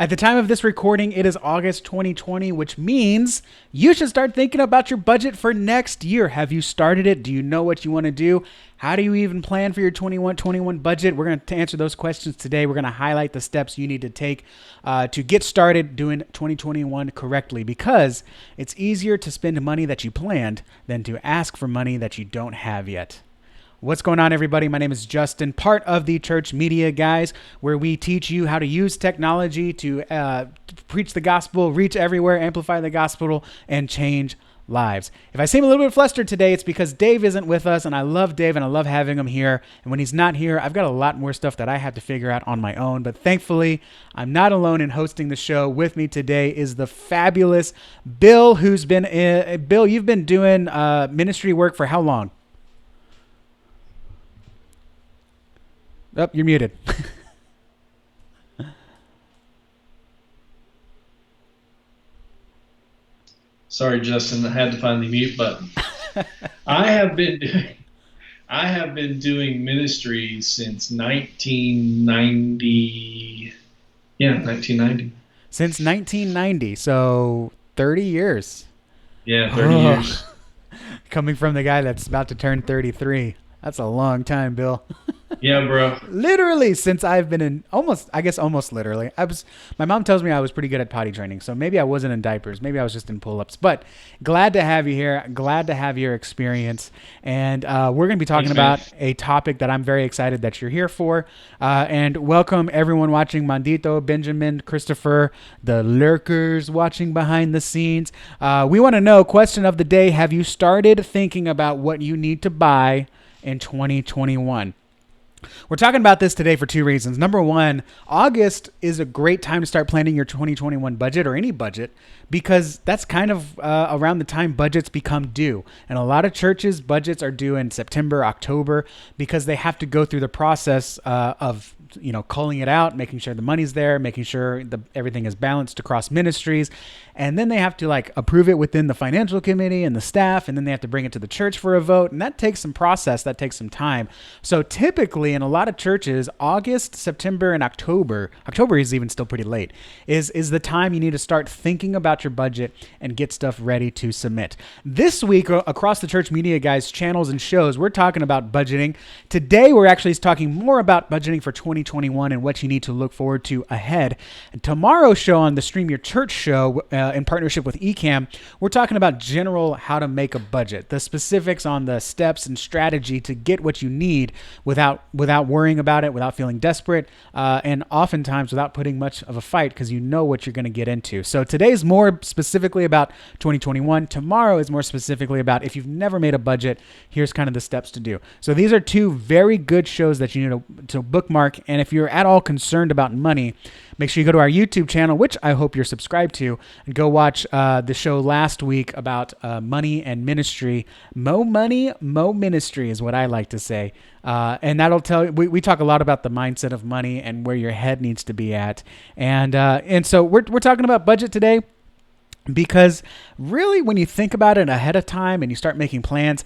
At the time of this recording, it is August 2020, which means you should start thinking about your budget for next year. Have you started it? Do you know what you want to do? How do you even plan for your 21 budget? We're going to answer those questions today. We're going to highlight the steps you need to take to get started doing 2021 correctly, because it's easier to spend money that you planned than to ask for money that you don't have yet. What's going on, everybody? My name is Justin, part of the Church Media Guys, where we teach you how to use technology to preach the gospel, reach everywhere, amplify the gospel, and change lives. If I seem a little bit flustered today, it's because Dave isn't with us, and I love Dave, and I love having him here. And when he's not here, I've got a lot more stuff that I have to figure out on my own. But thankfully, I'm not alone in hosting the show. With me today is the fabulous Bill, who's been Bill, you've been doing ministry work for how long? Oh, you're muted. Sorry, Justin, I had to find the mute button. I have been doing I have been doing ministry since 1990. Yeah, 1990. Since 1990, so 30 years. Yeah, 30 Oh, years. coming from the guy that's about to turn 33. That's a long time, Bill. Yeah, bro. Literally since I've been in almost literally. My mom tells me I was pretty good at potty training, so maybe I wasn't in diapers, maybe I was just in pull-ups. But glad to have you here, glad to have your experience. And we're going to be talking Thanks, man. about a topic that I'm very excited that you're here for. And welcome everyone watching: Mandito, Benjamin, Christopher, the lurkers watching behind the scenes. We want to know, question of the day: have you started thinking about what you need to buy in 2021? We're talking about this today for two reasons. Number one, August is a great time to start planning your 2021 budget, or any budget, because that's kind of around the time budgets become due. And a lot of churches' budgets are due in September, October, because they have to go through the process of culling it out, making sure the money's there, making sure everything is balanced across ministries, and then they have to approve it within the financial committee and the staff, and then they have to bring it to the church for a vote, and that takes some process, that takes some time. So typically in a lot of churches, August, September, and October is even still pretty late, is the time you need to start thinking about your budget and get stuff ready to submit. This week, across the Church Media Guys channels and shows, we're talking about budgeting. Today we're actually talking more about budgeting for 2021 and what you need to look forward to ahead. And tomorrow's show, on the Stream Your Church show, in partnership with Ecamm, we're talking about general how to make a budget, the specifics on the steps and strategy to get what you need without worrying about it, without feeling desperate, and oftentimes without putting much of a fight, because you know what you're going to get into. So today's more specifically about 2021. Tomorrow is more specifically about, if you've never made a budget, here's kind of the steps to do. So these are two very good shows that you need to bookmark. And if you're at all concerned about money, make sure you go to our YouTube channel, which I hope you're subscribed to, and go watch the show last week about money and ministry. Mo money, mo ministry is what I like to say. And that'll tell you, we talk a lot about the mindset of money and where your head needs to be at. And so we're talking about budget today, because really, when you think about it ahead of time and you start making plans,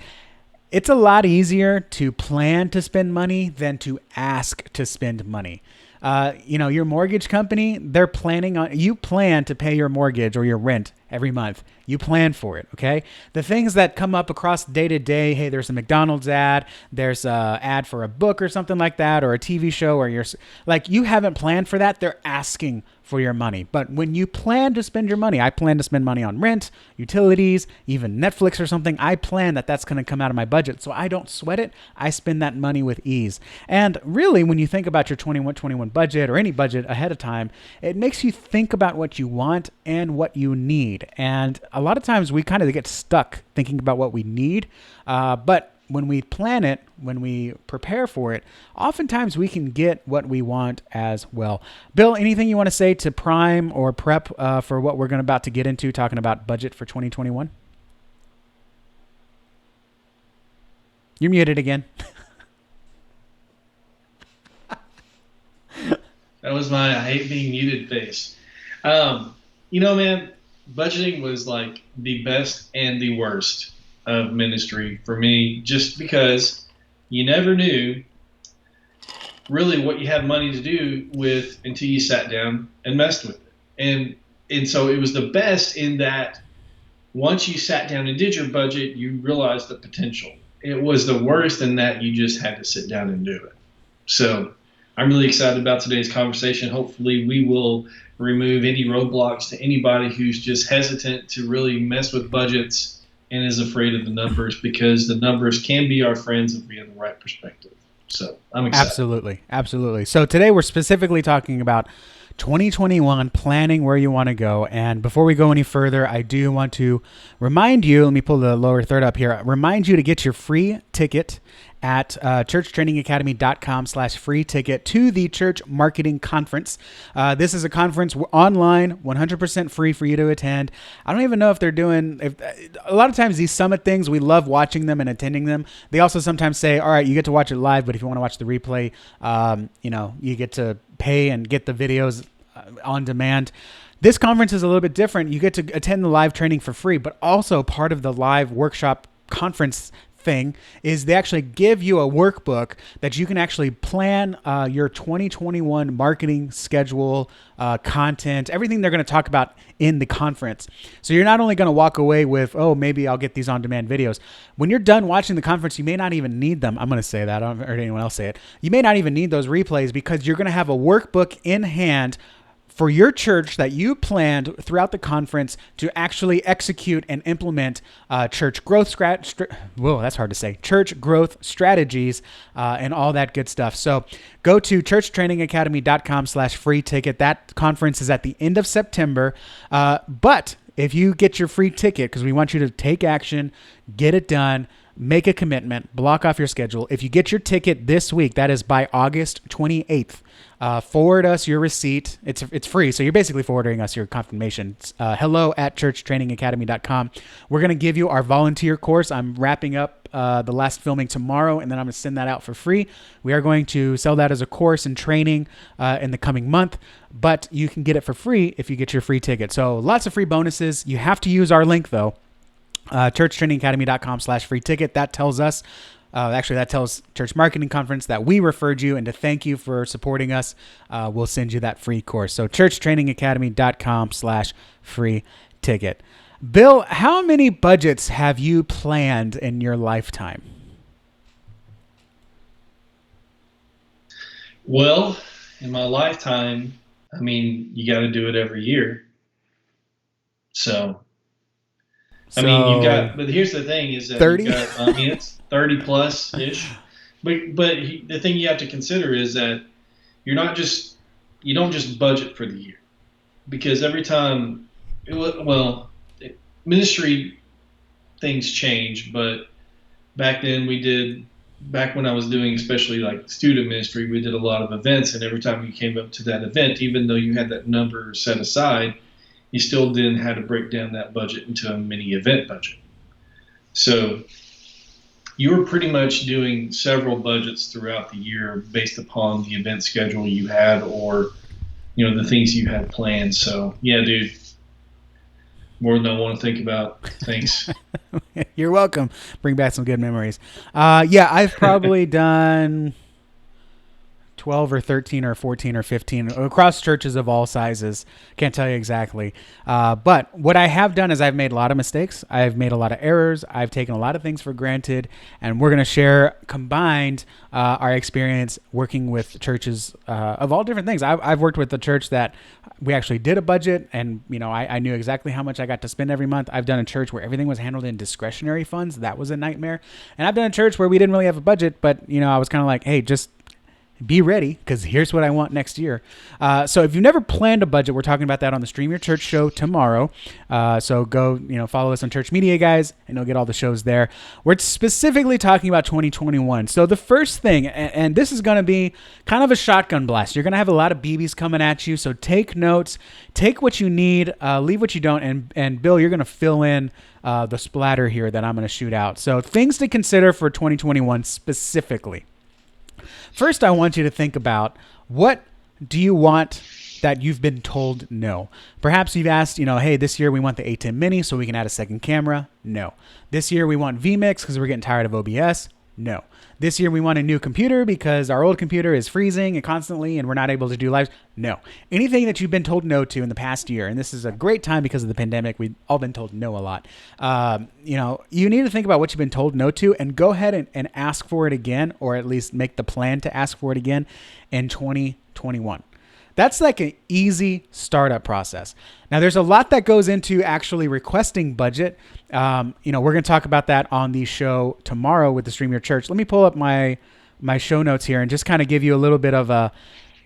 it's a lot easier to plan to spend money than to ask to spend money. Your mortgage company, you plan to pay your mortgage or your rent every month. You plan for it, okay? The things that come up across day to day, hey, there's a McDonald's ad, there's a ad for a book or something like that, or a TV show, or you haven't planned for that. They're asking for your money. But when you plan to spend your money, I plan to spend money on rent, utilities, even Netflix or something. I plan that that's going to come out of my budget, so I don't sweat it. I spend that money with ease. And really, when you think about your 21 budget, or any budget ahead of time, it makes you think about what you want and what you need. And a lot of times we kind of get stuck thinking about what we need, but when we plan it, when we prepare for it, oftentimes we can get what we want as well. Bill, anything you want to say to prime or prep for what we're about to get into, talking about budget for 2021? You're muted again. That was my I hate being muted face. Man, budgeting was like the best and the worst of ministry for me, just because you never knew really what you had money to do with until you sat down and messed with it. And so it was the best in that once you sat down and did your budget, you realized the potential. It was the worst in that you just had to sit down and do it. So I'm really excited about today's conversation. Hopefully, we will remove any roadblocks to anybody who's just hesitant to really mess with budgets and is afraid of the numbers, because the numbers can be our friends if we have the right perspective. So I'm excited. Absolutely. Absolutely. So today we're specifically talking about 2021, planning where you want to go. And before we go any further, I do want to remind you, let me pull the lower third up here, remind you to get your free ticket at churchtrainingacademy.com/free ticket to the Church Marketing Conference. This is a conference online, 100% free for you to attend. I don't even know if they're doing, a lot of times these summit things, we love watching them and attending them. They also sometimes say, all right, you get to watch it live, but if you want to watch the replay, you get to pay and get the videos on demand. This conference is a little bit different. You get to attend the live training for free, but also part of the live workshop conference thing is they actually give you a workbook that you can actually plan your 2021 marketing schedule, content, everything they're going to talk about in the conference. So you're not only going to walk away with, oh, maybe I'll get these on-demand videos. When you're done watching the conference, you may not even need them. I'm going to say that. I haven't heard anyone else say it. You may not even need those replays because you're going to have a workbook in hand for your church that you planned throughout the conference to actually execute and implement church growth church growth strategies and all that good stuff. So go to churchtrainingacademy.com/free ticket. That conference is at the end of September. But if you get your free ticket, because we want you to take action, get it done, make a commitment, block off your schedule. If you get your ticket this week, that is by August 28th, forward us your receipt. It's free, so you're basically forwarding us your confirmation. hello@churchtrainingacademy.com. We're going to give you our volunteer course. I'm wrapping up the last filming tomorrow, and then I'm going to send that out for free. We are going to sell that as a course and training in the coming month, but you can get it for free if you get your free ticket. So lots of free bonuses. You have to use our link, though. churchtrainingacademy.com/free ticket. That tells us, that tells Church Marketing Conference that we referred you, and to thank you for supporting us, we'll send you that free course. So churchtrainingacademy.com/free ticket. Bill, how many budgets have you planned in your lifetime? Well, in my lifetime, I mean, you got to do it every year. So I mean, but here's the thing is that 30? It's 30 plus ish. But the thing you have to consider is that you don't just budget for the year, because every time, ministry things change. But back then back when I was doing, especially like student ministry, we did a lot of events, and every time you came up to that event, even though you had that number set aside, you still then had to break down that budget into a mini event budget. So you were pretty much doing several budgets throughout the year based upon the event schedule you had, or, the things you had planned. So yeah, dude, more than I want to think about. Thanks. You're welcome. Bring back some good memories. I've probably done 12 or 13 or 14 or 15 across churches of all sizes. Can't tell you exactly. But what I have done is I've made a lot of mistakes. I've made a lot of errors. I've taken a lot of things for granted. And we're going to share combined our experience working with churches of all different things. I've worked with a church that we actually did a budget, and I knew exactly how much I got to spend every month. I've done a church where everything was handled in discretionary funds. That was a nightmare. And I've done a church where we didn't really have a budget, but I was kind of like, hey, just be ready, because here's what I want next year. So if you've never planned a budget, we're talking about that on the Stream Your Church show tomorrow. So go, follow us on Church Media, guys, and you'll get all the shows there. We're specifically talking about 2021. So the first thing, and this is going to be kind of a shotgun blast. You're going to have a lot of BBs coming at you. So take notes, take what you need, leave what you don't. And Bill, you're going to fill in the splatter here that I'm going to shoot out. So things to consider for 2021 specifically. First, I want you to think about, what do you want that you've been told no? Perhaps you've asked, hey, this year we want the A10 Mini so we can add a second camera. No. This year we want vMix because we're getting tired of OBS. No. This year we want a new computer because our old computer is freezing and constantly and we're not able to do lives. No. Anything that you've been told no to in the past year, and this is a great time because of the pandemic, we've all been told no a lot. You need to think about what you've been told no to and go ahead and ask for it again, or at least make the plan to ask for it again in 2021. That's like an easy startup process. Now, there's a lot that goes into actually requesting budget. We're going to talk about that on the show tomorrow with the Stream Your Church. Let me pull up my show notes here and just kind of give you a little bit of a.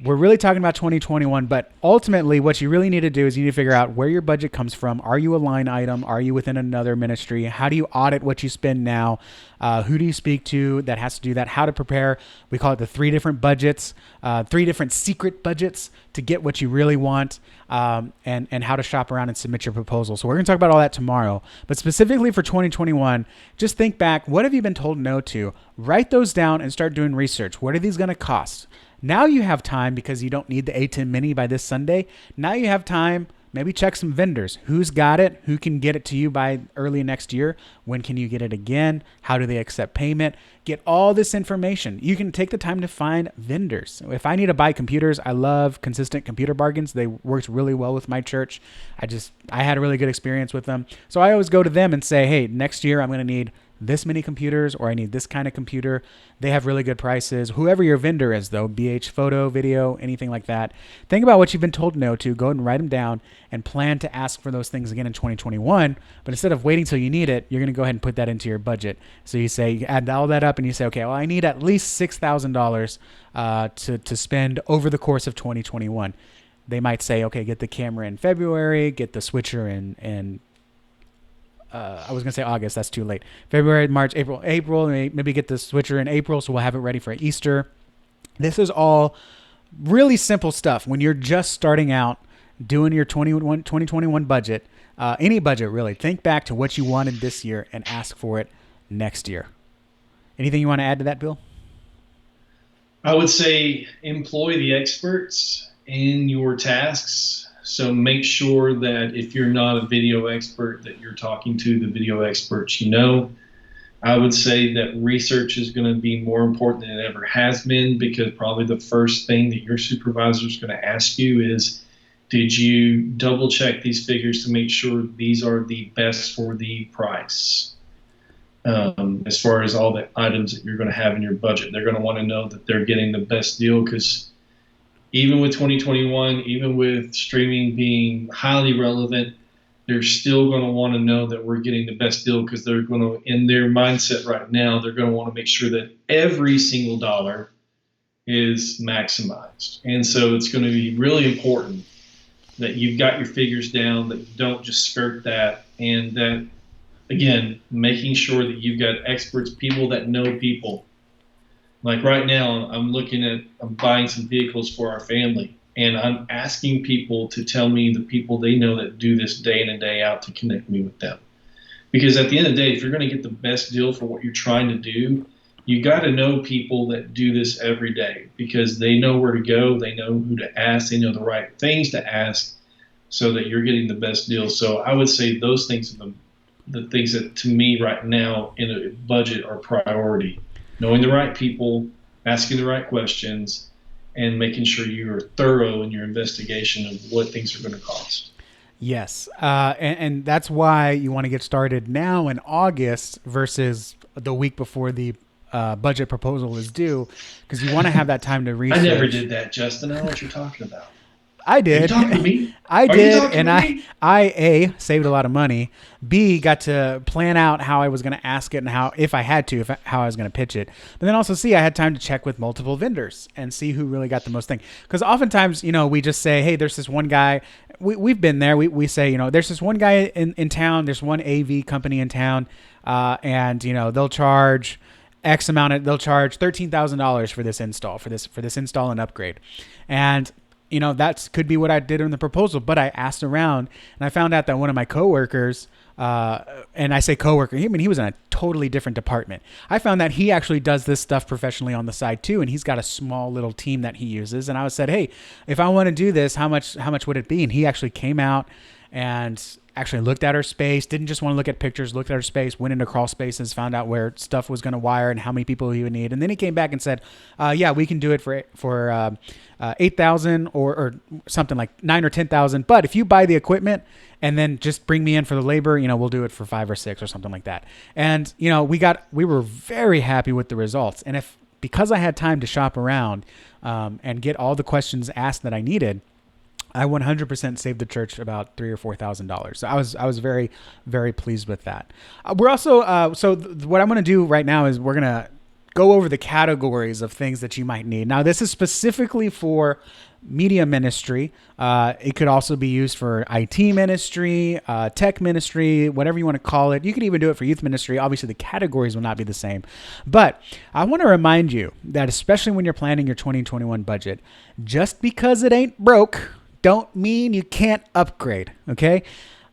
We're really talking about 2021, but ultimately what you really need to do is you need to figure out where your budget comes from. Are you a line item? Are you within another ministry? How do you audit what you spend now? Who do you speak to that has to do that? How to prepare. We call it the 3 different budgets, 3 different secret budgets to get what you really want, and how to shop around and submit your proposal. So we're going to talk about all that tomorrow. But specifically for 2021, just think back. What have you been told no to? Write those down and start doing research. What are these going to cost? Now you have time because you don't need the A10 Mini by this Sunday. Now you have time. Maybe check some vendors. Who's got it? Who can get it to you by early next year? When can you get it again? How do they accept payment? Get all this information. You can take the time to find vendors. If I need to buy computers, I love Consistent Computer Bargains. They worked really well with my church. I had a really good experience with them. So I always go to them and say, hey, next year I'm going to need this many computers, or I need this kind of computer. They have really good prices. Whoever your vendor is, though, BH Photo, Video, anything like that. Think about what you've been told no to. Go ahead and write them down and plan to ask for those things again in 2021. But instead of waiting till you need it, you're going to go ahead and put that into your budget. So you add all that up and you say, okay, well, I need at least $6,000 to spend over the course of 2021. They might say, okay, get the camera in February, get the switcher in I was going to say August. That's too late. February, March, April, maybe get the switcher in April so we'll have it ready for Easter. This is all really simple stuff. When you're just starting out doing your 2021 budget, any budget really, think back to what you wanted this year and ask for it next year. Anything you want to add to that, Bill? I would say employ the experts in your tasks. So make sure that if you're not a video expert, that you're talking to the video experts you know. I would say that research is going to be more important than it ever has been, because probably the first thing that your supervisor is going to ask you is, did you double check these figures to make sure these are the best for the price? As far as all the items that you're going to have in your budget, they're going to want to know that they're getting the best deal, because even with 2021, even with streaming being highly relevant, they're still going to want to know that we're getting the best deal, because they're going to, in their mindset right now, they're going to want to make sure that every single dollar is maximized. And so it's going to be really important that you've got your figures down, that you don't just skirt that, and that, again, making sure that you've got experts, people that know people. Like right now, I'm buying some vehicles for our family, and I'm asking people to tell me the people they know that do this day in and day out to connect me with them. Because at the end of the day, if you're going to get the best deal for what you're trying to do, you got to know people that do this every day, because they know where to go, they know who to ask, they know the right things to ask, so that you're getting the best deal. So I would say those things are the things that, to me right now, in a budget are priority. Knowing the right people, asking the right questions, and making sure you are thorough in your investigation of what things are going to cost. Yes. And that's why you want to get started now in August versus the week before the budget proposal is due, because you want to have that time to research. I never did that, Justin. I don't know what you're talking about. I did. Are you talking to me? I did, and I A, saved a lot of money. B, got to plan out how I was going to ask it and how, if I had to, how I was going to pitch it. But then also C, I had time to check with multiple vendors and see who really got the most thing. Because oftentimes, we just say, hey, there's this one guy. We've been there. We say, there's this one guy in town. There's one AV company in town, and they'll charge X amount. They'll charge $13,000 for this install, for this install and upgrade, and that could be what I did in the proposal, but I asked around and I found out that one of my coworkers, and I say coworker, he was in a totally different department. I found that he actually does this stuff professionally on the side too, and he's got a small little team that he uses. And I said, hey, if I want to do this, how much would it be? And he actually came out and actually looked at our space, didn't just want to look at pictures, looked at our space, went into crawl spaces, found out where stuff was going to wire and how many people he would need. And then he came back and said, yeah, we can do it for 8,000 or something like 9 or 10,000. But if you buy the equipment and then just bring me in for the labor, we'll do it for 5 or 6 or something like that. And, we were very happy with the results. And because I had time to shop around and get all the questions asked that I needed, I 100% saved the church about $3,000 or $4,000. So I was very, very pleased with that. We're also what I'm going to do right now is we're going to go over the categories of things that you might need. Now, this is specifically for media ministry. It could also be used for IT ministry, tech ministry, whatever you want to call it. You could even do it for youth ministry. Obviously, the categories will not be the same. But I want to remind you that especially when you're planning your 2021 budget, just because it ain't broke don't mean you can't upgrade, okay?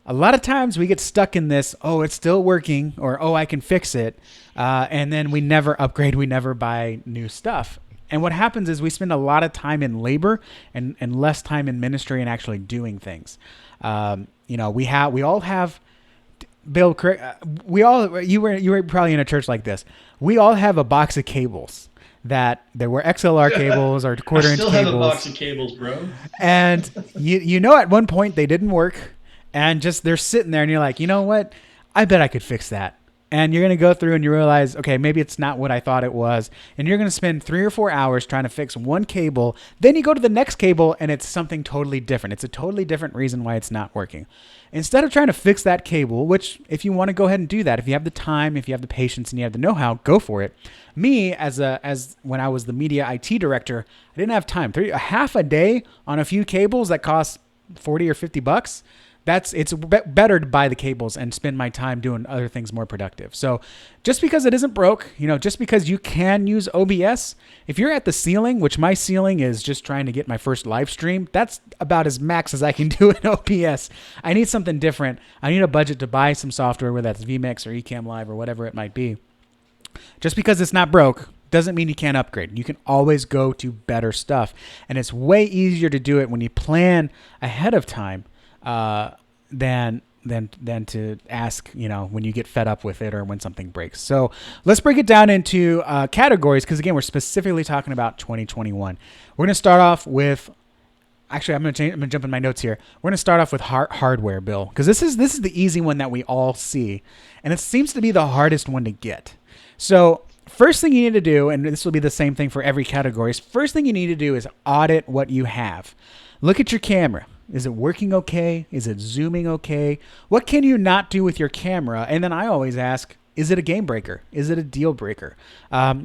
A lot of times we get stuck in this, oh, it's still working, or oh, I can fix it, and then we never upgrade, we never buy new stuff. And what happens is we spend a lot of time in labor and less time in ministry and actually doing things. We all have, Bill, you were probably in a church like this. We all have a box of cables. That there were XLR cables or quarter-inch cables. I still have a box of cables, bro. And at one point they didn't work, and just they're sitting there, and you're like, you know what? I bet I could fix that. And you're going to go through and you realize, okay, maybe it's not what I thought it was. And you're going to spend 3 or 4 hours trying to fix one cable. Then you go to the next cable and it's something totally different. It's a totally different reason why it's not working. Instead of trying to fix that cable, which if you want to go ahead and do that, if you have the time, if you have the patience and you have the know-how, go for it. Me, as when I was the media IT director, I didn't have time. Half a day on a few cables that cost $40 or $50. It's better to buy the cables and spend my time doing other things more productive. So just because it isn't broke, just because you can use OBS, if you're at the ceiling, which my ceiling is just trying to get my first live stream, that's about as max as I can do in OBS. I need something different. I need a budget to buy some software, whether that's vMix or Ecamm Live or whatever it might be. Just because it's not broke doesn't mean you can't upgrade. You can always go to better stuff. And it's way easier to do it when you plan ahead of time. Than to ask, when you get fed up with it or when something breaks. So let's break it down into categories, because again, we're specifically talking about 2021. We're going to start off with, actually, I'm going to jump in my notes here. We're going to start off with hardware, Bill, because this is the easy one that we all see, and it seems to be the hardest one to get. So first thing you need to do, and this will be the same thing for every category, first thing you need to do is audit what you have. Look at your camera. Is it working okay? Is it zooming okay? What can you not do with your camera? And then I always ask, is it a game breaker? Is it a deal breaker?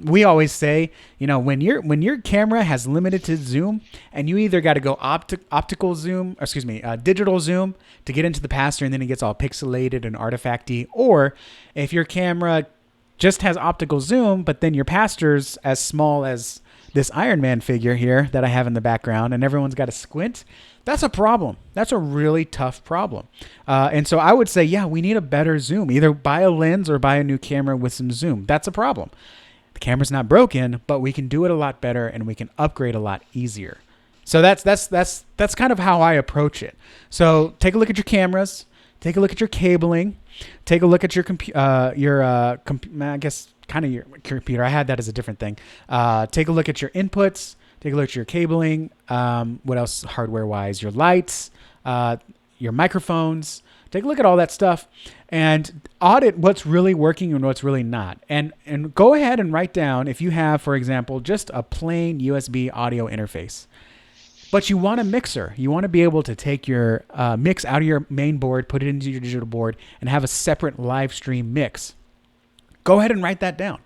We always say, when your camera has limited to zoom, and you either got to go optical zoom, digital zoom to get into the pastor, and then it gets all pixelated and artifacty, or if your camera just has optical zoom, but then your pastor's as small as this Iron Man figure here that I have in the background, and everyone's got to squint. That's a problem. That's a really tough problem. And so I would say, yeah, we need a better zoom. Either buy a lens or buy a new camera with some zoom. That's a problem. The camera's not broken, but we can do it a lot better and we can upgrade a lot easier. So that's kind of how I approach it. So take a look at your cameras. Take a look at your cabling. Take a look at your computer. I had that as a different thing. Take a look at your inputs. Take a look at your cabling. What else hardware-wise? Your lights, your microphones. Take a look at all that stuff and audit what's really working and what's really not. And go ahead and write down, if you have, for example, just a plain USB audio interface, but you want a mixer. You want to be able to take your mix out of your main board, put it into your digital board, and have a separate live stream mix. Go ahead and write that down.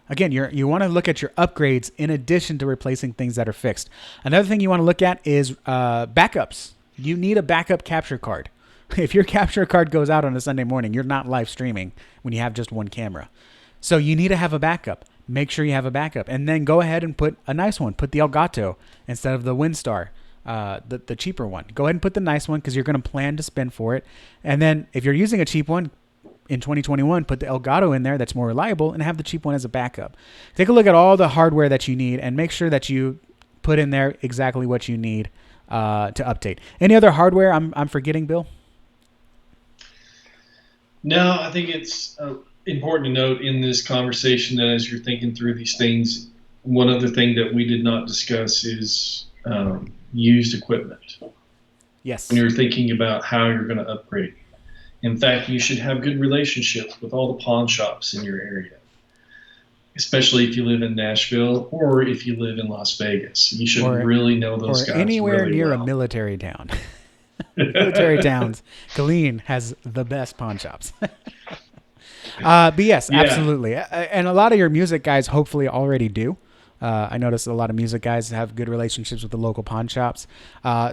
Again, you want to look at your upgrades in addition to replacing things that are fixed. Another thing you want to look at is backups. You need a backup capture card. If your capture card goes out on a Sunday morning, you're not live streaming when you have just one camera. So you need to have a backup. Make sure you have a backup. And then go ahead and put a nice one. Put the Elgato instead of the WinStar, the cheaper one. Go ahead and put the nice one because you're going to plan to spend for it. And then if you're using a cheap one, in 2021, put the Elgato in there that's more reliable and have the cheap one as a backup. Take a look at all the hardware that you need and make sure that you put in there exactly what you need to update. Any other hardware I'm forgetting, Bill? No, I think it's important to note in this conversation that as you're thinking through these things, one other thing that we did not discuss is used equipment. When Yes. you're thinking about how you're going to upgrade. In fact, you should have good relationships with all the pawn shops in your area, especially if you live in Nashville or if you live in Las Vegas. You should Or really know those or guys anywhere really near a well. military town. Military towns. Killeen has the best pawn shops. But yes, Yeah, absolutely. And a lot of your music guys hopefully already do. I notice a lot of music guys have good relationships with the local pawn shops.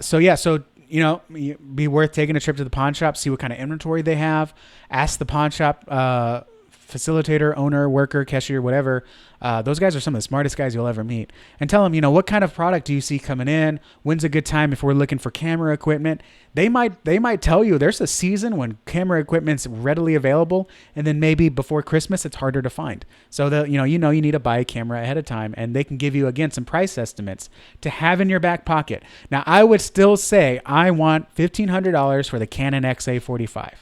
So yeah, so be worth taking a trip to the pawn shop, see what kind of inventory they have. Ask the pawn shop facilitator, owner, worker, cashier, whatever. Those guys are some of the smartest guys you'll ever meet. And tell them, what kind of product do you see coming in? When's a good time if we're looking for camera equipment? They might tell you there's a season when camera equipment's readily available, and then maybe before Christmas it's harder to find. So that you need to buy a camera ahead of time, and they can give you again some price estimates to have in your back pocket. Now I would still say I want $1,500 for the Canon XA45.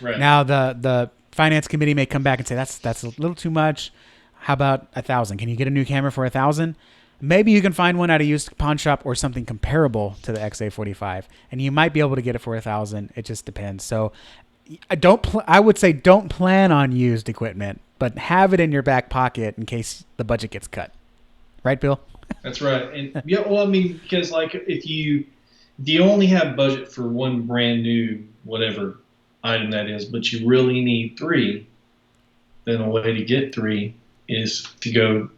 right. Now the finance committee may come back and say that's a little too much. How about 1,000? Can you get a new camera for 1,000? Maybe you can find one at a used pawn shop or something comparable to the XA45, and you might be able to get it for 1,000. It just depends. So I would say don't plan on used equipment, but have it in your back pocket in case the budget gets cut. Right, Bill? That's right. And yeah, well, I mean, because like if you only have budget for one brand new whatever item that is, but you really need three, then a way to get three is to go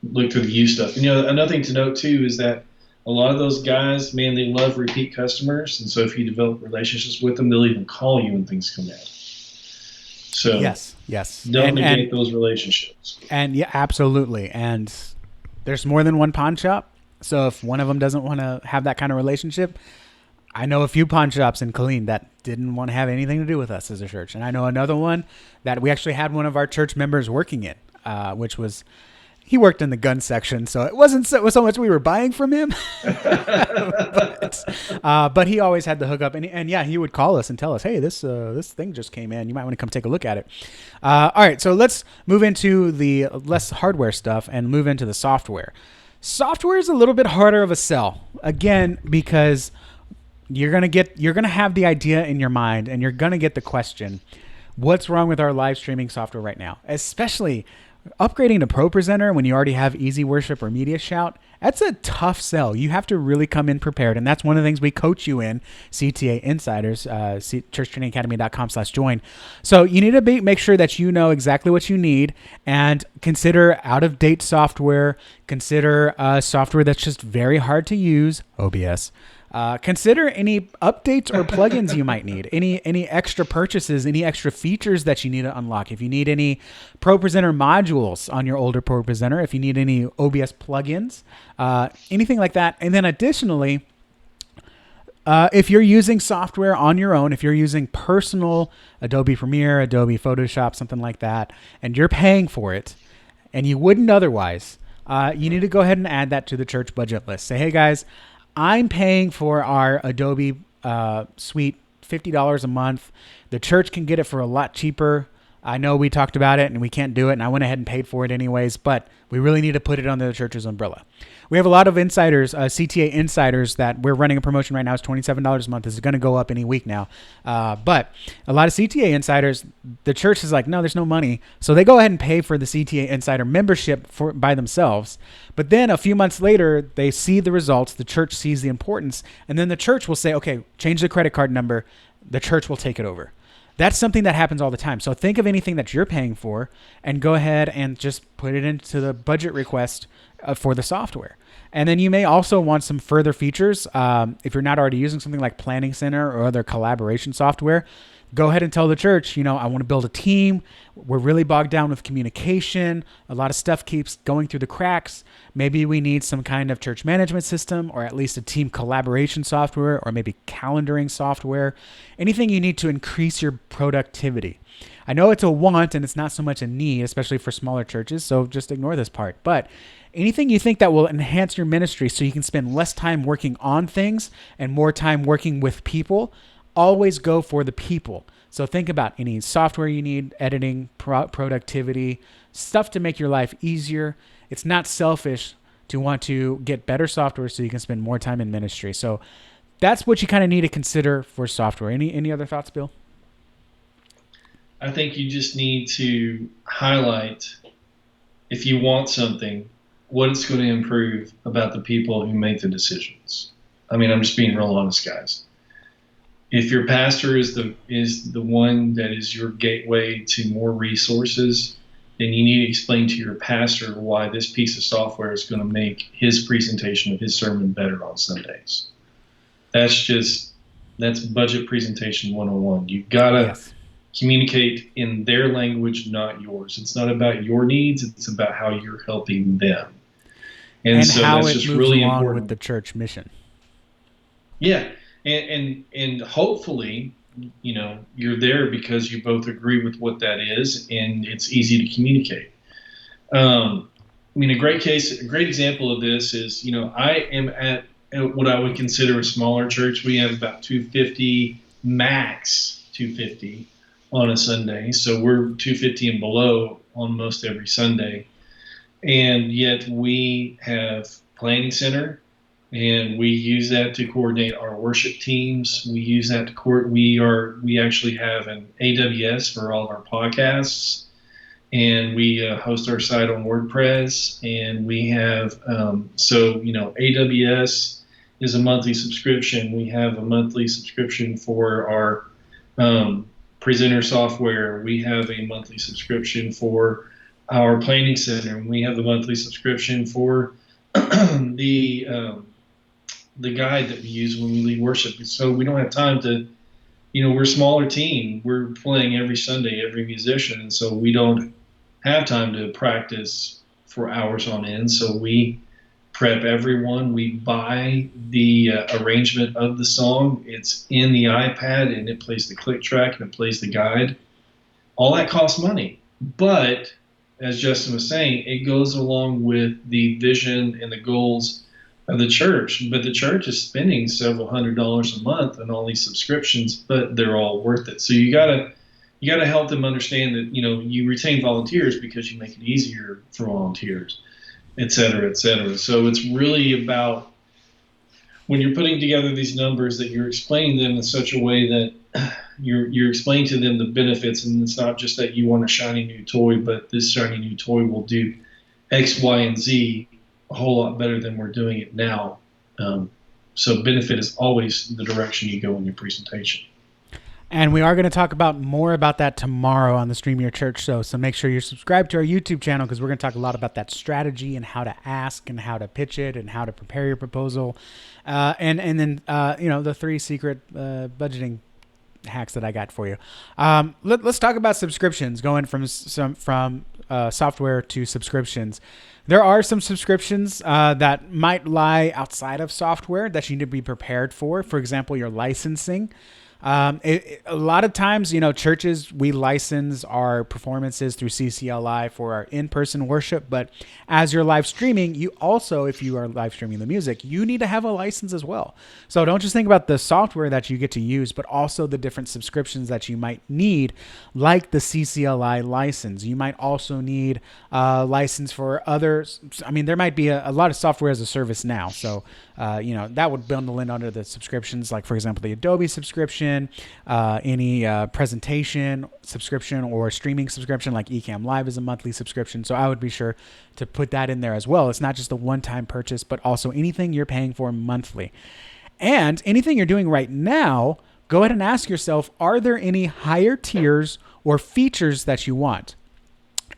look through the used stuff. And another thing to note too is that a lot of those guys, man, they love repeat customers, and so if you develop relationships with them, they'll even call you when things come out. So Yes, yes, don't negate those relationships. and yeah, absolutely. And there's more than one pawn shop, so if one of them doesn't want to have that kind of relationship, I know a few pawn shops in Killeen that didn't want to have anything to do with us as a church, and I know another one that we actually had one of our church members working in, which was he worked in the gun section, so it wasn't so much we were buying from him, but he always had the hookup, and yeah, he would call us and tell us, hey, this thing just came in, you might want to come take a look at it. All right, so let's move into the less hardware stuff and move into the software. Software is a little bit harder of a sell, again, because you're gonna have the idea in your mind, and you're gonna get the question, what's wrong with our live streaming software right now? Especially upgrading to Pro Presenter when you already have Easy Worship or Media Shout. That's a tough sell. You have to really come in prepared, and that's one of the things we coach you in, CTA Insiders, churchtrainingacademy.com/join. So you need to make sure that you know exactly what you need, and consider out-of-date software. Consider software that's just very hard to use, OBS. Consider any updates or plugins you might need, any extra purchases, any extra features that you need to unlock. If you need any Pro Presenter modules on your older Pro Presenter, if you need any OBS plugins, anything like that. And then additionally, if you're using software on your own, if you're using personal Adobe Premiere, Adobe Photoshop, something like that, and you're paying for it, and you wouldn't otherwise, you need to go ahead and add that to the church budget list. Say, hey guys, I'm paying for our Adobe suite $50 a month. The church can get it for a lot cheaper. I know we talked about it and we can't do it, and I went ahead and paid for it anyways, but we really need to put it under the church's umbrella. We have a lot of insiders, CTA insiders, that we're running a promotion right now. It's $27 a month. This is going to go up any week now. But a lot of CTA insiders, the church is like, no, there's no money. So they go ahead and pay for the CTA insider membership by themselves. But then a few months later, they see the results. The church sees the importance. And then the church will say, okay, change the credit card number. The church will take it over. That's something that happens all the time. So think of anything that you're paying for and go ahead and just put it into the budget request for the software. And then you may also want some further features. If you're not already using something like Planning Center or other collaboration software, go ahead and tell the church, I want to build a team. We're really bogged down with communication. A lot of stuff keeps going through the cracks. Maybe we need some kind of church management system, or at least a team collaboration software, or maybe calendaring software. Anything you need to increase your productivity. I know it's a want and it's not so much a need, especially for smaller churches, so just ignore this part. But anything you think that will enhance your ministry so you can spend less time working on things and more time working with people, always go for the people. So think about any software you need, editing, productivity, stuff to make your life easier. It's not selfish to want to get better software so you can spend more time in ministry. So that's what you kind of need to consider for software. Any other thoughts, Bill? I think you just need to highlight, if you want something, what it's going to improve about the people who make the decisions. I mean, I'm just being real honest, guys. If your pastor is the one that is your gateway to more resources, then you need to explain to your pastor why this piece of software is going to make his presentation of his sermon better on Sundays. That's budget presentation 101. You've got to communicate in their language, not yours. It's not about your needs. It's about how you're helping them. And so how that's just it moves really along important with the church mission. Yeah. And hopefully, you know, you're there because you both agree with what that is, and it's easy to communicate. I mean, a great example of this is, you know, I am at what I would consider a smaller church. We have about 250, max 250 on a Sunday. So we're 250 and below on most every Sunday. And yet we have planning center, and we use that to coordinate our worship teams. We use that to we actually have an AWS for all of our podcasts, and we host our site on WordPress. And we have, AWS is a monthly subscription. We have a monthly subscription for our presenter software. We have a monthly subscription for our planning center. We have a monthly subscription for the guide that we use when we lead worship. So we don't have time to, we're a smaller team. We're playing every Sunday, every musician. And so we don't have time to practice for hours on end. So we prep everyone. We buy the arrangement of the song. It's in the iPad, and it plays the click track, and it plays the guide. All that costs money. But as Justin was saying, it goes along with the vision and the goals of the church. But the church is spending several $100s a month on all these subscriptions, but they're all worth it. So you gotta help them understand that, you retain volunteers because you make it easier for volunteers, et cetera, et cetera. So it's really about, when you're putting together these numbers, that you're explaining them in such a way that you're explaining to them the benefits, and it's not just that you want a shiny new toy, but this shiny new toy will do X, Y, and Z a whole lot better than we're doing it now. So benefit is always the direction you go in your presentation. And we are going to talk more about that tomorrow on the Stream Your Church show. So make sure you're subscribed to our YouTube channel, because we're going to talk a lot about that strategy and how to ask and how to pitch it and how to prepare your proposal. And then the 3 secret budgeting hacks that I got for you. Let's talk about subscriptions, going from software to subscriptions. There are some subscriptions that might lie outside of software that you need to be prepared for. For example, your licensing. A lot of times, churches, we license our performances through CCLI for our in-person worship. But as you're live streaming, you also, if you are live streaming the music, you need to have a license as well. So don't just think about the software that you get to use, but also the different subscriptions that you might need, like the CCLI license. You might also need a license for others. I mean, there might be a lot of software as a service now. So, that would bundle in under the subscriptions, like, for example, the Adobe subscription, any presentation subscription or streaming subscription, like Ecamm Live is a monthly subscription. So I would be sure to put that in there as well. It's not just a one-time purchase, but also anything you're paying for monthly. And anything you're doing right now, go ahead and ask yourself, are there any higher tiers or features that you want?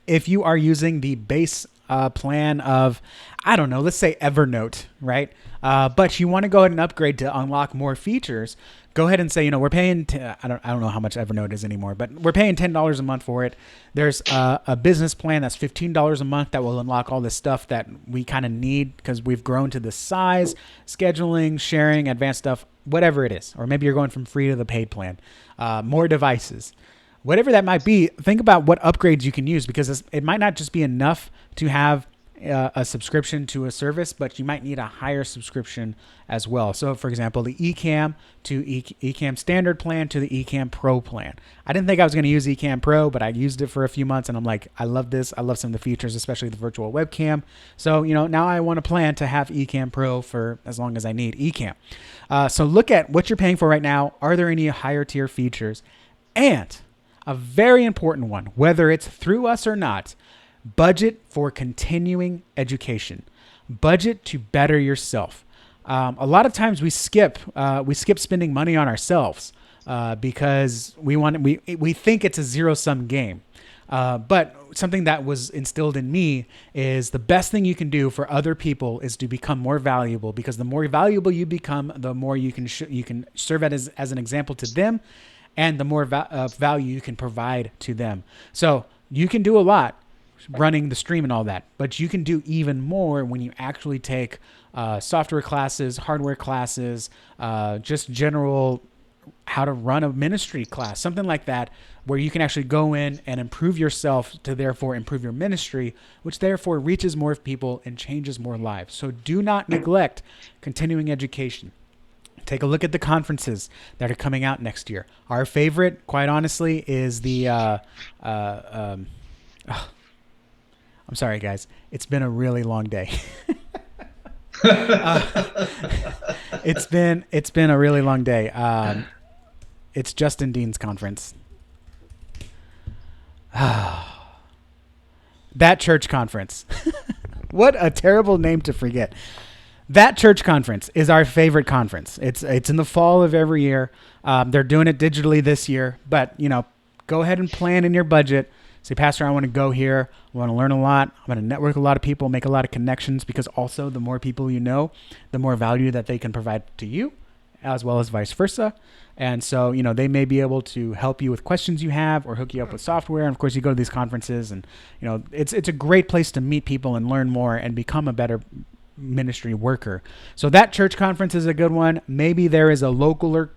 If you are using the base plan of, I don't know, let's say Evernote, right? But you want to go ahead and upgrade to unlock more features, go ahead and say, we're paying, I don't know how much Evernote is anymore, but we're paying $10 a month for it. There's a business plan that's $15 a month that will unlock all this stuff that we kind of need because we've grown to this size, scheduling, sharing, advanced stuff, whatever it is. Or maybe you're going from free to the paid plan, more devices. Whatever that might be, think about what upgrades you can use, because it might not just be enough to have a subscription to a service, but you might need a higher subscription as well. So, for example, the Ecamm to Ecamm Standard plan to the Ecamm Pro plan. I didn't think I was going to use Ecamm Pro, but I used it for a few months, and I'm like, I love this. I love some of the features, especially the virtual webcam. So, now I want to plan to have Ecamm Pro for as long as I need Ecamm. So look at what you're paying for right now. Are there any higher tier features? And a very important one, whether it's through us or not, budget for continuing education. Budget to better yourself. A lot of times we skip spending money on ourselves because we think it's a zero-sum game. But something that was instilled in me is the best thing you can do for other people is to become more valuable, because the more valuable you become, the more you can serve as an example to them, and the more value you can provide to them. So you can do a lot running the stream and all that, but you can do even more when you actually take software classes, hardware classes, just general how to run a ministry class, something like that, where you can actually go in and improve yourself to therefore improve your ministry, which therefore reaches more people and changes more lives. So do not neglect continuing education. Take a look at the conferences that are coming out next year. Our favorite, quite honestly, is the I'm sorry, guys. It's been a really long day. It's been a really long day. It's Justin Dean's conference. That church conference. What a terrible name to forget. That church conference is our favorite conference. It's in the fall of every year. They're doing it digitally this year, but go ahead and plan in your budget. Say, Pastor, I want to go here. I want to learn a lot. I'm going to network a lot of people, make a lot of connections, because also the more people you know, the more value that they can provide to you, as well as vice versa. And so, they may be able to help you with questions you have or hook you up with software. And of course, you go to these conferences and, it's a great place to meet people and learn more and become a better ministry worker. So that church conference is a good one. Maybe there is a localer,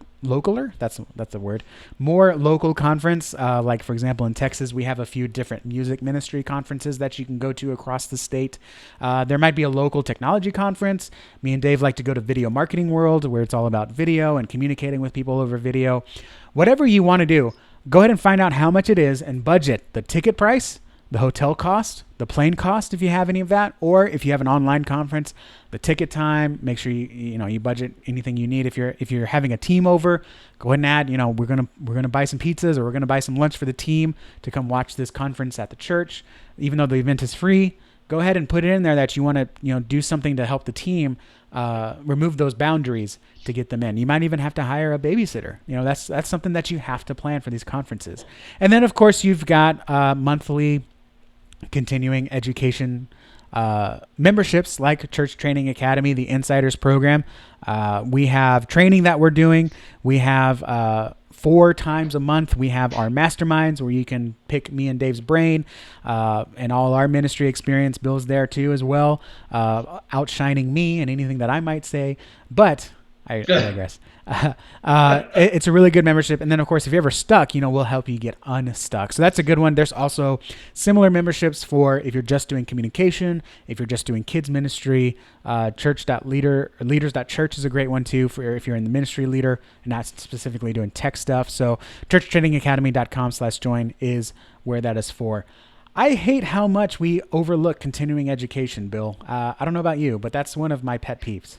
that's the word, more local conference. Like for example, in Texas, we have a few different music ministry conferences that you can go to across the state. There might be a local technology conference. Me and Dave like to go to Video Marketing World, where it's all about video and communicating with people over video. Whatever you want to do, go ahead and find out how much it is and budget the ticket price, the hotel cost, the plane cost if you have any of that, or if you have an online conference, the ticket time. Make sure you budget anything you need. If you're having a team over, go ahead and add, we're gonna buy some pizzas, or we're gonna buy some lunch for the team to come watch this conference at the church. Even though the event is free, go ahead and put it in there that you want to do something to help the team remove those boundaries to get them in. You might even have to hire a babysitter. That's something that you have to plan for these conferences. And then of course you've got monthly continuing education memberships like Church Training Academy, the Insiders program. We have training that we're doing. We have 4 times a month, we have our masterminds where you can pick me and Dave's brain, and all our ministry experience. Bill's there too as well, outshining me and anything that I might say. But I digress. It's a really good membership. And then, of course, if you're ever stuck, we'll help you get unstuck. So that's a good one. There's also similar memberships for if you're just doing communication, if you're just doing kids ministry. Leaders.church is a great one too for if you're in the ministry leader and not specifically doing tech stuff. So churchtrainingacademy.com/join is where that is for. I hate how much we overlook continuing education, Bill. I don't know about you, but that's one of my pet peeves.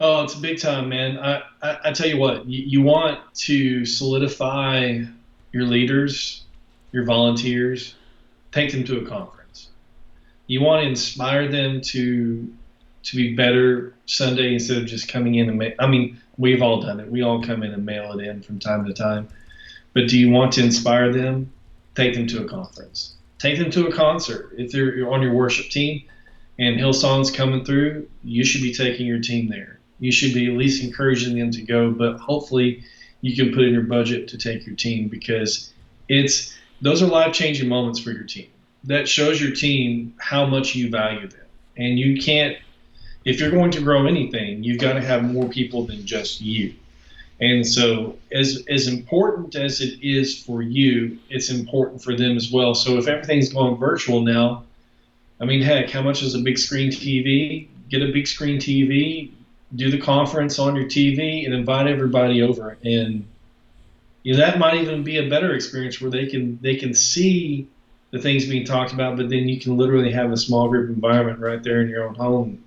Oh, it's big time, man. I tell you what, you want to solidify your leaders, your volunteers, take them to a conference. You want to inspire them to be better Sunday instead of just coming in and we've all done it. We all come in and mail it in from time to time. But do you want to inspire them? Take them to a conference. Take them to a concert. If you're on your worship team and Hillsong's coming through, you should be taking your team there. You should be at least encouraging them to go, but hopefully you can put in your budget to take your team, because those are life-changing moments for your team. That shows your team how much you value them. And you can't, if you're going to grow anything, you've got to have more people than just you. And so as important as it is for you, it's important for them as well. So if everything's going virtual now, I mean, heck, how much is a big screen TV? Get a big screen TV, do the conference on your TV, and invite everybody over. And that might even be a better experience where they can see the things being talked about, but then you can literally have a small group environment right there in your own home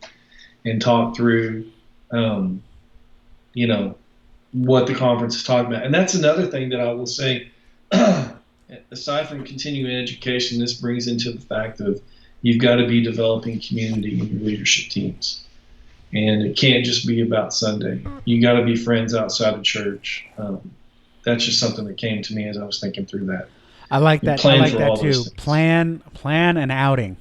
and talk through, you know, what the conference is talking about. And that's another thing that I will say. Aside from continuing education, this brings into the fact of you've got to be developing community in your leadership teams. And it can't just be about Sunday. You got to be friends outside of church. That's just something that came to me as I was thinking through that. I like that. I like that too. Plan an outing.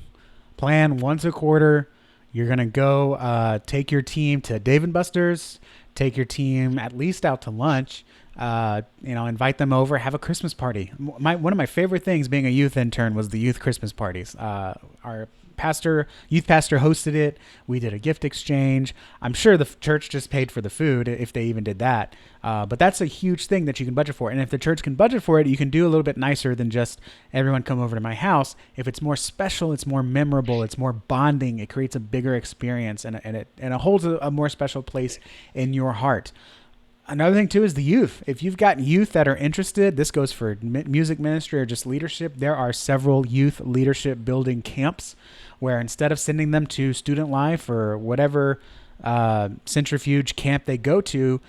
Plan once a quarter. You're going to go take your team to Dave & Buster's, take your team at least out to lunch. Invite them over, have a Christmas party. One of my favorite things being a youth intern was the youth Christmas parties. Our youth pastor hosted it. We did a gift exchange. I'm sure the church just paid for the food if they even did that. But that's a huge thing that you can budget for. And if the church can budget for it, you can do a little bit nicer than just everyone come over to my house. If it's more special, it's more memorable, it's more bonding. It creates a bigger experience and it holds a more special place in your heart. Another thing, too, is the youth. If you've got youth that are interested, this goes for music ministry or just leadership, there are several youth leadership building camps where instead of sending them to Student Life or whatever centrifuge camp they go to,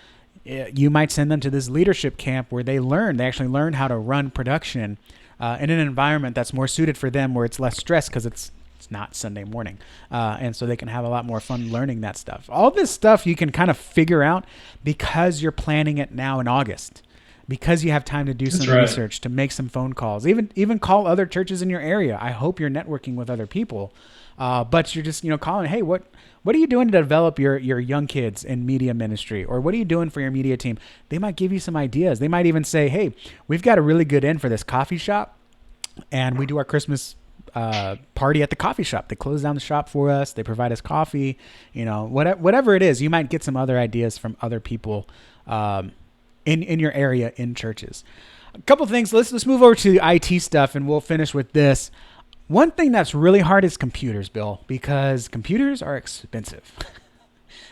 you might send them to this leadership camp where they actually learn how to run production in an environment that's more suited for them, where it's less stress because it's not Sunday morning. And so they can have a lot more fun learning that stuff. All this stuff you can kind of figure out because you're planning it now in August, because you have time to do some research, to make some phone calls, even call other churches in your area. I hope you're networking with other people, but you're just, calling, hey, what are you doing to develop your young kids in media ministry? Or what are you doing for your media team? They might give you some ideas. They might even say, hey, we've got a really good in for this coffee shop, and we do our Christmas party at the coffee shop. They close down the shop for us. They provide us coffee, whatever it is. You might get some other ideas from other people in your area, in churches. A couple things. Let's move over to the IT stuff, and we'll finish with this. One thing that's really hard is computers, Bill, because computers are expensive.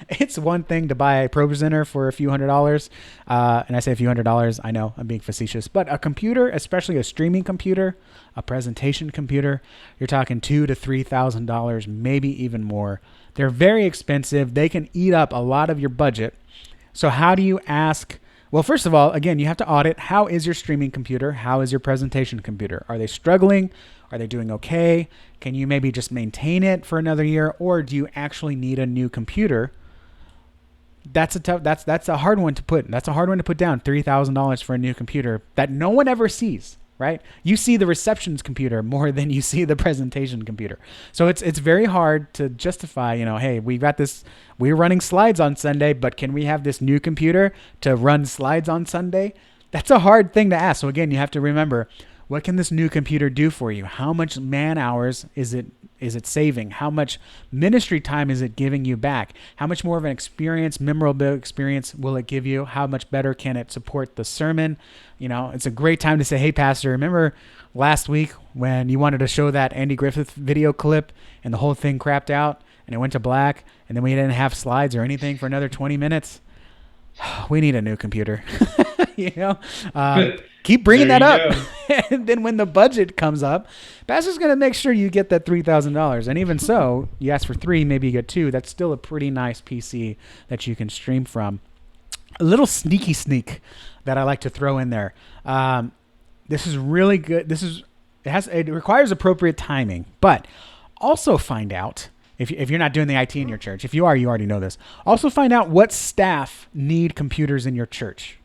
It's one thing to buy a ProPresenter for a few $100s. And I say a few $100s. I know I'm being facetious, but a computer, especially a streaming computer, a presentation computer, you're talking $2,000 to $3,000, maybe even more. They're very expensive. They can eat up a lot of your budget. So how do you ask? Well, first of all, again, you have to audit. How is your streaming computer? How is your presentation computer? Are they struggling? Are they doing okay? Can you maybe just maintain it for another year? Or do you actually need a new computer? That's a hard one to put. That's a hard one to put down. $3,000 for a new computer that no one ever sees, right? You see the receptions computer more than you see the presentation computer. So it's very hard to justify, hey, we're running slides on Sunday, but can we have this new computer to run slides on Sunday? That's a hard thing to ask. So again, you have to remember, what can this new computer do for you? How much man hours is it saving? How much ministry time is it giving you back? How much more of an memorable experience will it give you? How much better can it support the sermon? It's a great time to say, hey, Pastor, remember last week when you wanted to show that Andy Griffith video clip and the whole thing crapped out and it went to black and then we didn't have slides or anything for another 20 minutes? We need a new computer. Keep bringing that up. And then when the budget comes up, Pastor's going to make sure you get that $3,000. And even so, you ask for 3, maybe you get 2. That's still a pretty nice PC that you can stream from. A little sneak that I like to throw in there. This is really good. It requires appropriate timing, but also find out, if you're not doing the IT in your church, if you are, you already know this. Also find out what staff need computers in your church.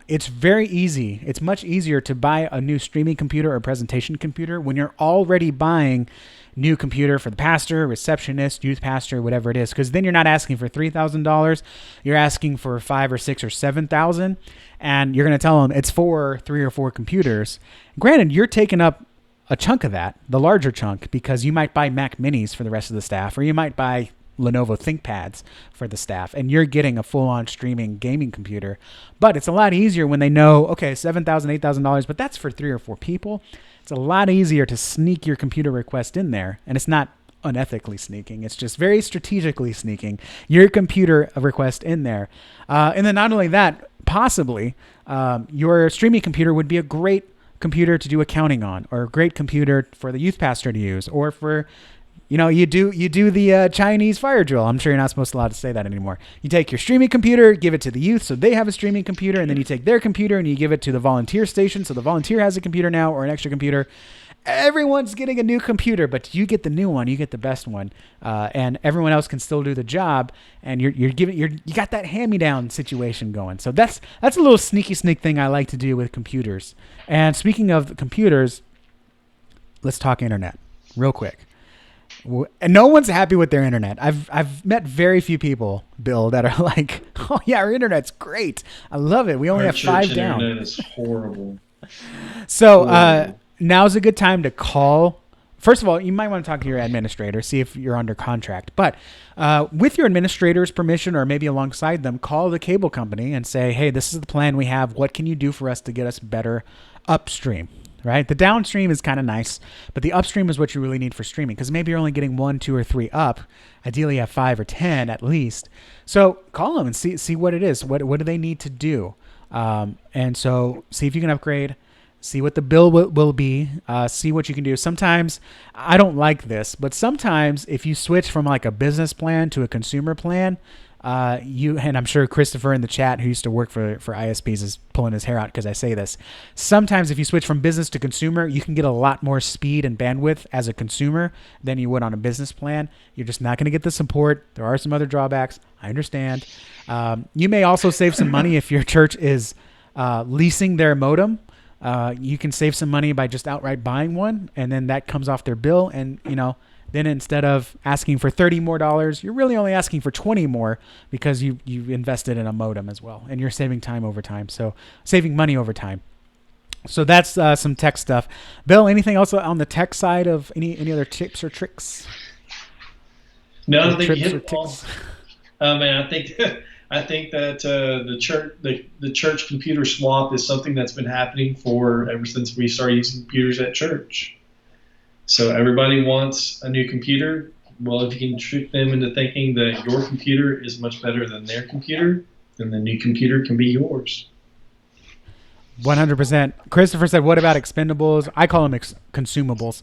It's very easy. It's much easier to buy a new streaming computer or presentation computer when you're already buying new computer for the pastor, receptionist, youth pastor, whatever it is, because then you're not asking for $3,000. You're asking for $5,000 or $6,000 or $7,000, and you're going to tell them it's for 3 or 4 computers. Granted, you're taking up a chunk of that, the larger chunk, because you might buy Mac Minis for the rest of the staff, or you might buy Lenovo ThinkPads for the staff, and you're getting a full-on streaming gaming computer. But it's a lot easier when they know, okay, $7,000, $8,000, but that's for 3 or 4 people. It's a lot easier to sneak your computer request in there, and it's not unethically sneaking. It's just very strategically sneaking your computer request in there. And then not only that, possibly your streaming computer would be a great computer to do accounting on, or a great computer for the youth pastor to use, or for, you do the Chinese fire drill. I'm sure you're not supposed to allowed to say that anymore. You take your streaming computer, give it to the youth so they have a streaming computer, and then you take their computer and you give it to the volunteer station so the volunteer has a computer now, or an extra computer. Everyone's getting a new computer, but you get the new one, you get the best one, and everyone else can still do the job. And you got that hand-me-down situation going. So that's a little sneak thing I like to do with computers. And speaking of the computers, let's talk internet real quick. And no one's happy with their internet. I've met very few people, Bill, that are like, "Oh yeah, our internet's great. I love it. We only have 5 down." Internet is horrible. So now's a good time to call. First of all, you might want to talk to your administrator, see if you're under contract. But with your administrator's permission, or maybe alongside them, call the cable company and say, "Hey, this is the plan we have. What can you do for us to get us better upstream?" Right? The downstream is kind of nice, but the upstream is what you really need for streaming, because maybe you're only getting 1, 2, or 3 up. Ideally, you have 5 or 10 at least. So call them and see what it is. What do they need to do? And so see if you can upgrade. See what the bill will be. See what you can do. Sometimes, I don't like this, but sometimes if you switch from like a business plan to a consumer plan, and I'm sure Christopher in the chat, who used to work for ISPs, is pulling his hair out because I say this. Sometimes if you switch from business to consumer, you can get a lot more speed and bandwidth as a consumer than you would on a business plan. You're just not going to get the support. There are some other drawbacks. I understand. You may also save some money if your church is leasing their modem. You can save some money by just outright buying one, and then that comes off their bill. And then instead of asking for $30 more, you're really only asking for 20 more, because you invested in a modem as well, and you're saving time over time. So saving money over time. So that's some tech stuff. Bill, anything else on the tech side of any other tips or tricks? No, I think you hit it all. Man, I think that the church computer swap is something that's been happening ever since we started using computers at church. So everybody wants a new computer. Well, if you can trick them into thinking that your computer is much better than their computer, then the new computer can be yours. 100%. Christopher said, what about expendables? I call them consumables.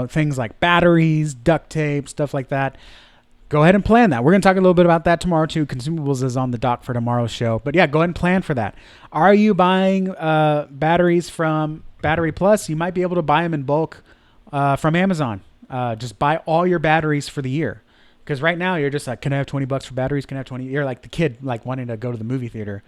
Things like batteries, duct tape, stuff like that. Go ahead and plan that. We're going to talk a little bit about that tomorrow too. Consumables is on the dock for tomorrow's show. But yeah, go ahead and plan for that. Are you buying batteries from Battery Plus? You might be able to buy them in bulk from Amazon. Just buy all your batteries for the year. Because right now you're just like, can I have $20 for batteries? Can I have 20? You're like the kid like wanting to go to the movie theater.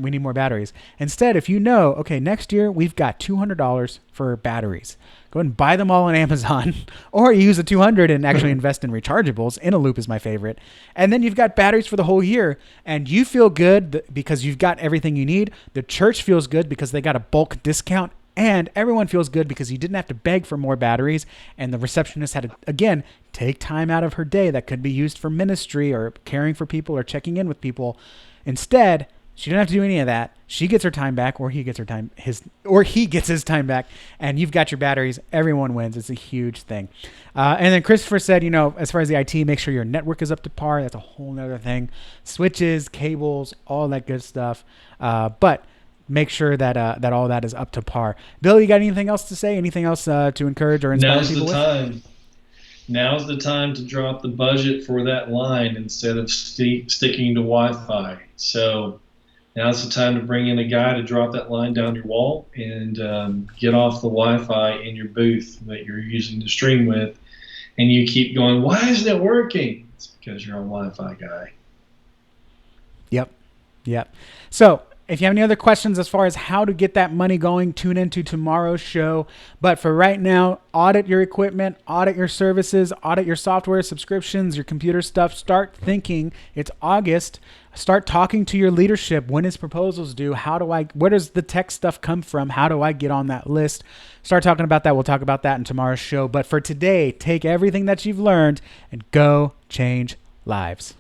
We need more batteries. Instead, if okay, next year we've got $200 for batteries. Go ahead and buy them all on Amazon, or use the $200 and actually invest in rechargeables. InnoLoop is my favorite. And then you've got batteries for the whole year, and you feel good because you've got everything you need. The church feels good because they got a bulk discount, and everyone feels good because you didn't have to beg for more batteries, and the receptionist had to, again, take time out of her day that could be used for ministry or caring for people or checking in with people. Instead, she didn't have to do any of that. She gets her time back, or he gets his time back, and you've got your batteries. Everyone wins. It's a huge thing. And then Christopher said, as far as the IT, make sure your network is up to par. That's a whole nother thing. Switches, cables, all that good stuff. But make sure that all that is up to par. Bill, you got anything else to say? Anything else to encourage or inspire people with? Now's the time to drop the budget for that line instead of sticking to Wi-Fi. So now's the time to bring in a guy to drop that line down your wall and get off the Wi-Fi in your booth that you're using to stream with. And you keep going, why isn't it working? It's because you're a Wi-Fi guy. Yep. So If you have any other questions as far as how to get that money going, tune into tomorrow's show. But for right now, audit your equipment, audit your services, audit your software subscriptions, your computer stuff. Start thinking. It's August. Start talking to your leadership. When is proposals due? Where does the tech stuff come from? How do I get on that list? Start talking about that. We'll talk about that in tomorrow's show. But for today, take everything that you've learned and go change lives.